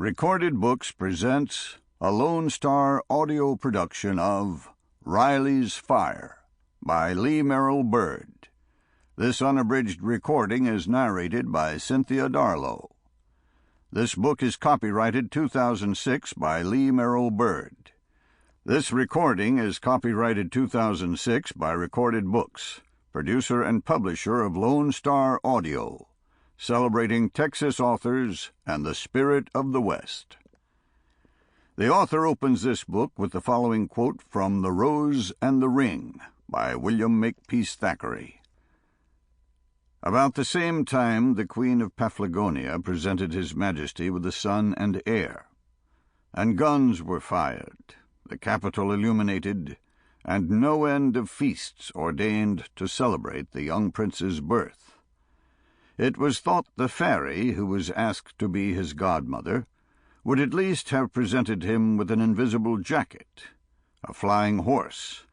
Recorded Books presents a Lone Star audio production of Riley's Fire by Merrill Byrd. This unabridged recording is narrated by Cynthia Darlow. This book is copyrighted 2006 by Merrill Byrd. This recording is copyrighted 2006 by Recorded Books, producer and publisher of Lone Star Audio, celebrating Texas authors and the spirit of the West. The author opens this book with the following quote from The Rose and the Ring by William Makepeace Thackeray. About the same time the Queen of Paphlagonia presented His Majesty with the son and heir, and guns were fired, the capital illuminated, and no end of feasts ordained to celebrate the young prince's birth. It was thought the fairy, who was asked to be his godmother, would at least have presented him with an invisible jacket, a flying horse,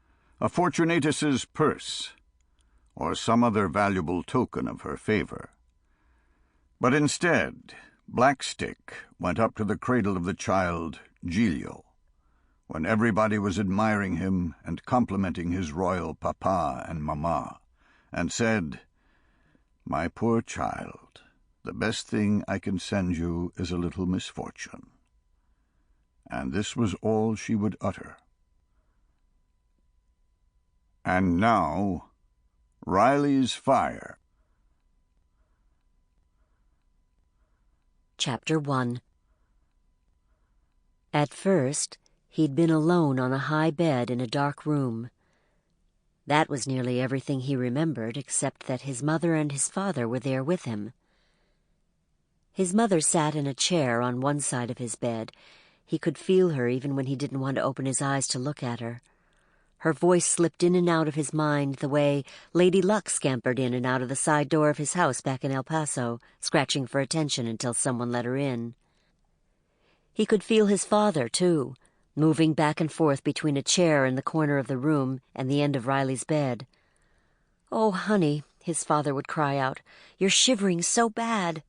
a Fortunatus's purse, or some other valuable token of her favor. But instead, Blackstick went up to the cradle of the child, Giglio, when everybody was admiring him and complimenting his royal papa and mamma, and said, "My poor child, the best thing I can send you is a little misfortune." And this was all she would utter. And now, Riley's Fire. Chapter 1. At first, he'd been alone on a high bed in a dark room. That was nearly everything he remembered, except that his mother and his father were there with him. His mother sat in a chair on one side of his bed. He could feel her even when he didn't want to open his eyes to look at her. Her voice slipped in and out of his mind the way Lady Luck scampered in and out of the side door of his house back in El Paso, scratching for attention until someone let her in. He could feel his father, too, moving back and forth between a chair in the corner of the room and the end of Riley's bed. "Oh, honey," his father would cry out, "you're shivering so bad."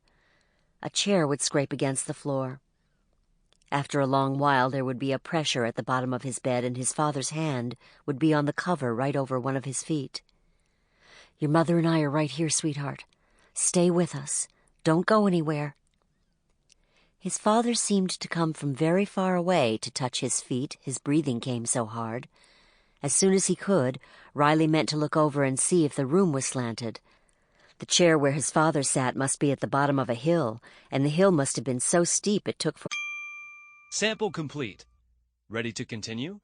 A chair would scrape against the floor. After a long while there would be a pressure at the bottom of his bed and his father's hand would be on the cover right over one of his feet. "Your mother and I are right here, sweetheart. Stay with us. Don't go anywhere." His father seemed to come from very far away to touch his feet. His breathing came so hard. As soon as he could, Riley meant to look over and see if the room was slanted. The chair where his father sat must be at the bottom of a hill, and the hill must have been so steep it took for... Sample complete. Ready to continue?